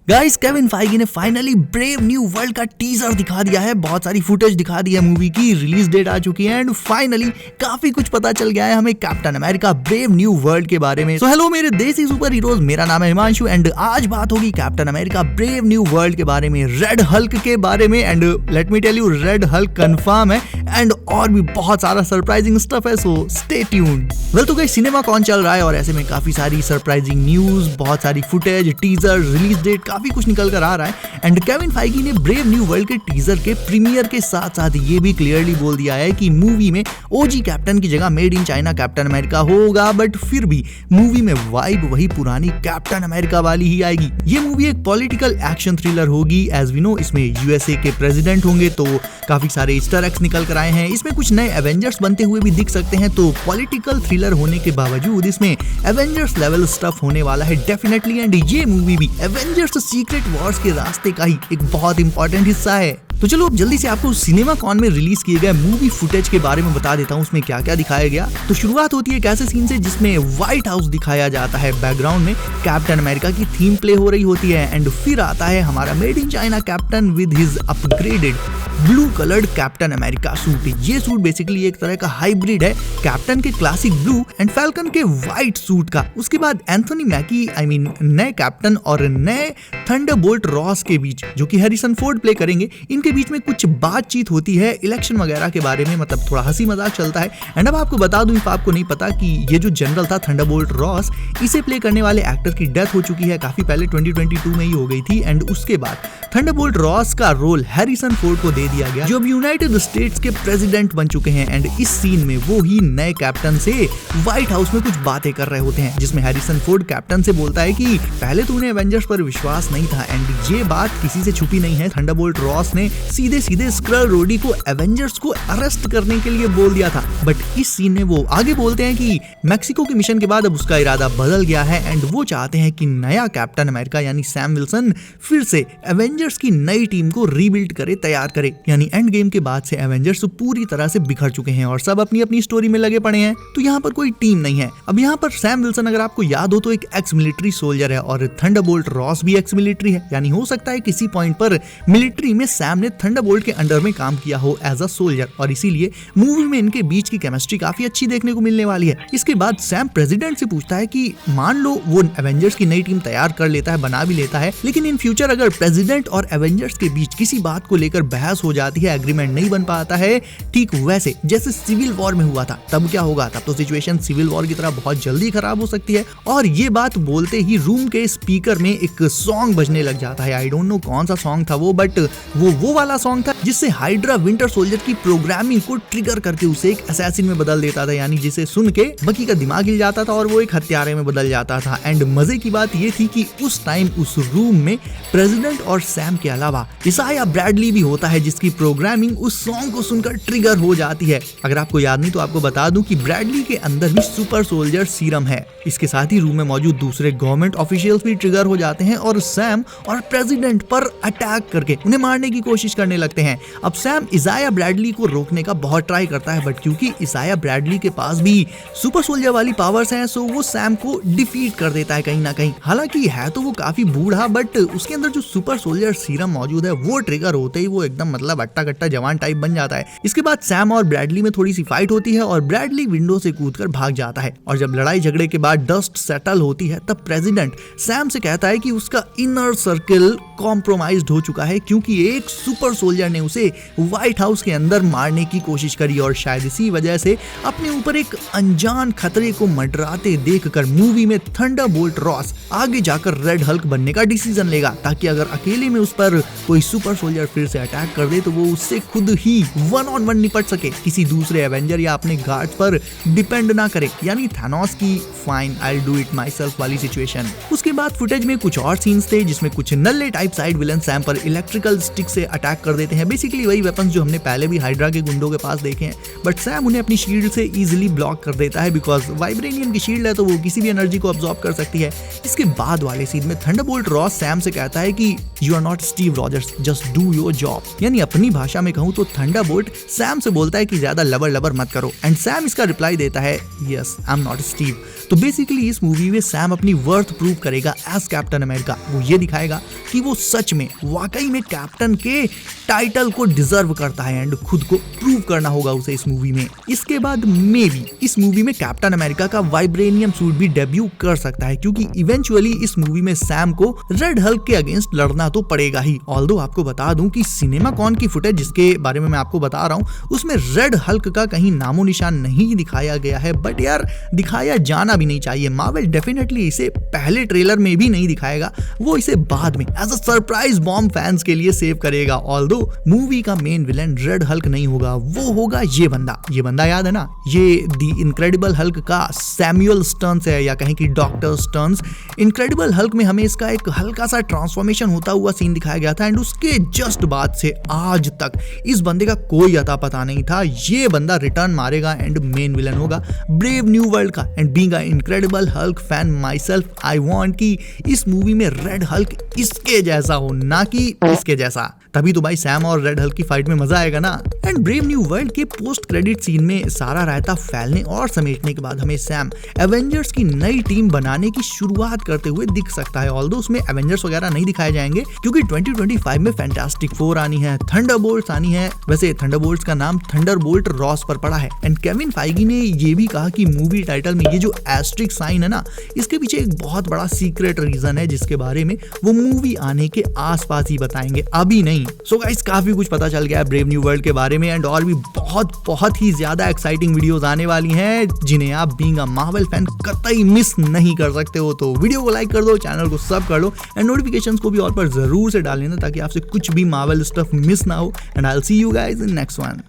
Guys Kevin Feige ने finally brave New world का teaser दिखा दिया है। बहुत सारी फुटेज दिखा दी है, मूवी की रिलीज डेट आ चुकी है एंड फाइनली काफी कुछ पता चल गया है हमें captain America Brave New World के बारे में। सो हेलो मेरे देसी सुपर हीरोज, मेरा नाम है हिमांशु एंड आज बात होगी Captain America Brave New World के बारे में, रेड हल्क के बारे में and let me tell you Red Hulk confirm है एंड और भी बहुत सारा सरप्राइजिंग स्टफ है, सो स्टे ट्यून्ड। वेल तो गाइस सिनेमा कौन चल रहा है और ऐसे में काफी सारी सरप्राइजिंग न्यूज, बहुत सारी फुटेज, टीजर, रिलीज डेट, काफी कुछ निकल कर आ रहा है एंड केविन फाइगी ने ब्रेव न्यू वर्ल्ड के टीजर के प्रीमियर के साथ साथ ये भी क्लियरली बोल दिया है कि मूवी में ओजी कैप्टन की जगह made in China captain America होगा, बट फिर भी मूवी में वाइब वही पुरानी कैप्टन अमेरिका वाली ही आएगी। ये मूवी एक पॉलिटिकल एक्शन थ्रिलर होगी। एज वी नो इसमें यूएसए के प्रेसिडेंट होंगे, तो काफी सारे ईस्टर एग्स निकल कर आए हैं। इसमें कुछ नए एवेंजर्स बनते हुए भी दिख सकते हैं, तो पॉलिटिकल थ्रिलर होने के बावजूद इसमें एवेंजर्स लेवल स्टफ होने वाला है डेफिनेटली एंड ये मूवी भी एवेंजर्स सीक्रेट वॉर्स के रास्ते का ही एक बहुत इंपॉर्टेंट हिस्सा है। तो चलो अब जल्दी से आपको सिनेमा कॉन में रिलीज किए गए मूवी फुटेज के बारे में बता देता हूँ, उसमें क्या क्या दिखाया गया। तो शुरुआत होती है एक ऐसे सीन से जिसमें व्हाइट हाउस दिखाया जाता है, बैकग्राउंड में कैप्टन अमेरिका की थीम प्ले हो रही होती है एंड फिर आता है हमारा made in China captain with his upgraded blue coloured captain America suit. ये सूट बेसिकली एक तरह का हाइब्रिड है कैप्टन के क्लासिक ब्लू एंड फैल्कन के व्हाइट सूट का। उसके बाद एंथोनी मैकी नए कैप्टन और नए थंडरबोल्ट रॉस के बीच, जो कि हैरिसन फोर्ड प्ले करेंगे, इनके बीच में कुछ बातचीत होती है इलेक्शन वगैरह के बारे में, मतलब थोड़ा हंसी मजाक चलता है। एंड अब आपको बता दूं, आपको नहीं पता कि ये जो जनरल था थंडरबोल्ट रॉस, इसे प्ले करने वाले एक्टर की डेथ हो चुकी है काफी पहले 2022 में ही हो गई थी एंड उसके बाद थंडरबोल्ट रॉस का रोल हैरिसन फोर्ड को दे दिया गया, जो अब यूनाइटेड स्टेट्स के प्रेसिडेंट बन चुके हैं। एंड इस सीन में वो ही नए कैप्टन से व्हाइट हाउस में कुछ बातें कर रहे होते हैं, जिसमें हैरिसन फोर्ड कैप्टन से बोलता है कि पहले तो उन्हें एवेंजर्स पर विश्वास नहीं था एंड ये बात किसी से छुपी नहीं है, थंडरबोल्ट रॉस ने सीधे सीधे स्क्रल रोडी को एवेंजर्स को अरेस्ट करने के लिए बोल दिया था। बट इस सीन में वो आगे बोलते हैं कि मैक्सिको के मिशन के बाद अब उसका इरादा बदल गया है एंड वो चाहते हैं कि नया कैप्टन अमेरिका यानी सैम विल्सन फिर से एवेंजर्स की नई टीम को रीबिल्ड करे, तैयार करे। यानी एंड गेम के बाद से एवेंजर्स पूरी तरह से बिखर चुके हैं और सब अपनी अपनी स्टोरी में लगे पड़े हैं, तो यहाँ पर कोई टीम नहीं है। अब यहाँ पर सैम विल्सन, अगर आपको याद हो, तो एक एक्स मिलिट्री सोल्जर है और थंडरबोल्ट रॉस भी एक्स मिलिट्री है। यानी हो सकता है किसी पॉइंट पर मिलिट्री में सैम ने थंडरबोल्ट के अंडर में काम किया हो एज अ सोल्जर और इसीलिए मूवी में इनके बीच की केमिस्ट्री काफी अच्छी देखने को मिलने वाली है। इसके बाद सैम प्रेसिडेंट से पूछता है कि मान लो वो एवेंजर्स की नई टीम तैयार कर लेता है, बना भी लेता है, लेकिन इन फ्यूचर अगर प्रेसिडेंट और एवेंजर्स के बीच किसी बात को लेकर बहस हो जाती है, एग्रीमेंट नहीं बन पाता है, ठीक वैसे जैसे सिविल वॉर में हुआ था, तब क्या होगा? तब तो सिचुएशन सिविल वॉर की तरह बहुत जल्दी खराब हो सकती है। और ये बात बोलते ही रूम के स्पीकर में एक सॉन्ग बजने लग जाता है। आई डोंट नो कौन सा सॉन्ग था वो, बट वो वाला सॉन्ग था जिससे हाइड्रा विंटर सोल्जर की प्रोग्रामिंग को ट्रिगर करके उसे एक असैसिन में बदल देता था, यानी जिसे सुन के बकी का दिमाग हिल जाता था और वो एक हत्यारे में बदल जाता था। एंड मजे की बात ये थी कि उस टाइम उस रूम में प्रेसिडेंट और सैम के अलावा इसाया ब्रैडली भी होता है, जिसकी प्रोग्रामिंग उस सॉन्ग को सुनकर ट्रिगर हो जाती है। अगर आपको याद नहीं तो आपको बता दूं कि ब्रैडली के अंदर भी सुपर सोल्जर सीरम है। इसके साथ ही रूम में मौजूद दूसरे गवर्नमेंट ऑफिशियल्स भी ट्रिगर हो जाते हैं और सैम और प्रेसिडेंट पर अटैक करके उन्हें मारने की कोशिश करने लगते हैं। अब सैम इसाया ब्रैडली को रोकने का बहुत ट्राई करता है, बट क्योंकि इसाया ब्रैडली के पास भी सुपर सोल्जर वाली पावर्स हैं, सो वो सैम को डिफीट कर देता है कहीं ना कहीं। हालांकि है तो वो काफी बूढ़ा, बट उसके अंदर जो सुपर सोल्जर सीरम मौजूद है वो ट्रिगर होते ही वो एकदम मतलब अट्टा कट्टा जवान टाइप बन जाता है। इसके बाद सैम और ब्रैडली में थोड़ी सी फाइट होती है और ब्रैडली विंडो से कूदकर भाग जाता है और जब लड़ाई झगड़े के बाद डस्ट सेटल होती है, तब प्रेसिडेंट सैम से कहता है कि उसका इनर सर्किल कॉम्प्रोमाइज्ड हो चुका है क्योंकि एक सुपर सोल्जर ने उसे व्हाइट हाउस के अंदर मारने की कोशिश करी और शायद इसी वजह से अपने ऊपर एक अनजान खतरे को मंडराते देखकर मूवी में थंडरबोल्ट रॉस आगे जाकर रेड हल्क बनने का डिसीजन लेगा, ताकि अगर अकेले में उस पर कोई सुपर सोल्जर फिर से अटैक कर दे तो वो उससे खुद ही 1-on-1 निपट सके, किसी दूसरे एवेंजर या अपने गार्ड्स पर डिपेंड ना करे, यानी थानोस की fine I do it my self वाली सिचुएशन। उसके बाद फुटेज में कुछ और सीन्स थे जिसमें कुछ नल्ले टाइप साइड विलन सैम पर इलेक्ट्रिकल स्टिक से अटैक कर देते हैं, बेसिकली वही वेपन्स जो हमने पहले भी हाइड्रा के गुंडों के पास देखे हैं, बट सैम उन्हें अपनी शील्ड से इजीली ब्लॉक कर देता है बिकॉज वाइब्रेनियम की शील्ड है तो वो किसी भी एनर्जी को अब्सॉर्ब कर सकती है। इसके बाद वाले सीन में थंडरबोल्ट रॉस सैम से कहता है कि you are not Steve Rogers, just do your job. यानी अपनी भाषा में कहूं तो थंडरबोल्ट सैम से बोलता है कि ज्यादा लबर लबर मत करो, एंड सैम इसका रिप्लाई देता है yes I am not Steve. तो बेसिकली इस मूवी में सैम अपनी वर्थ प्रूव करेगा एज कैप्टन अमेरिका। वो ये दिखाएगा कि वो सच में वाकई में कैप्टन के टाइटल को डिजर्व करता है एंड खुद को प्रूव करना होगा उसे इस मूवी में। इसके बाद मे बी इस मूवी में कैप्टन अमेरिका का वाइब्रेनियम सूट भी डेब्यू कर सकता है, क्योंकि इवेंचुअली इस मूवी में सैम को रेड हल्क के अगेंस्ट लड़ना तो पड़ेगा ही। ऑल्दो आपको बता दूं कि सिनेमा कॉन की फुटेज जिसके बारे में मैं आपको बता रहा हूं उसमें रेड हल्क का कहीं नामो निशान नहीं दिखाया गया है, बट यार दिखाया जाना भी नहीं चाहिए। मार्वल डेफिनेटली इसे पहले ट्रेलर में भी नहीं दिखाएगा, वो इसे बाद में as a surprise bomb fans के लिए सेव करेगा। ऑल्दो मूवी का मेन विलन रेड हल्क नहीं होगा, वो होगा ये बंदा याद है ना, ये द इनक्रेडिबल हल्क का सैमुअल स्टर्न्स है, या कहें कि डॉक्टर स्टर्न्स। इनक्रेडिबल हल्क में हमें इसका एक हल्का सा ट्रांसफॉर्मेशन होता हुआ सीन दिखाया गया था एंड उसके जस्ट बाद से आज तक इस बंदे का कोई अता पता नहीं था। ये बंदा रिटर्न मारेगा एंड मेन विलन होगा ब्रेव न्यू वर्ल्ड का। And being a incredible Hulk fan my self, I want कि इस मूवी में रेड हल्क इसके जैसा हो, ना कि इसके जैसा। तभी तो भाई सैम और रेड हल्क की फाइट में मजा आएगा ना। एंड ब्रेव न्यू वर्ल्ड के पोस्ट क्रेडिट सीन में सारा रायता फैलने और समेटने के बाद हमें सैम एवेंजर्स की नई टीम बनाने की शुरुआत करते हुए दिख सकता है। ऑल्दो उसमें एवेंजर्स वगैरह नहीं दिखाए जाएंगे क्योंकि 2025 में फैंटास्टिक फोर आनी है, थंडरबोल्ट्स आनी है। वैसे थंडरबोल्ट्स का नाम थंडरबोल्ट रॉस पर पड़ा है। एंड केविन फाइगी ने ये भी कहा कि मूवी टाइटल में ये जो एस्ट्रिक साइन है ना, इसके पीछे एक बहुत बड़ा सीक्रेट रीजन है जिसके बारे में वो मूवी आने के आसपास ही बताएंगे, अभी नहीं। सो गाइस काफी कुछ पता चल गया है ब्रेव न्यू वर्ल्ड के बारे में एंड और भी बहुत ही ज्यादा एक्साइटिंग वीडियोस आने वाली हैं जिन्हें आप बीइंग अ मार्वल फैन कतई मिस नहीं कर सकते हो। तो वीडियो को लाइक कर दो, चैनल को सब कर लो एंड नोटिफिकेशंस को भी ऑल पर जरूर से डाल लेना ताकि आपसे कुछ भी मार्वल स्टफ मिस ना हो। And I will see you guys in next one.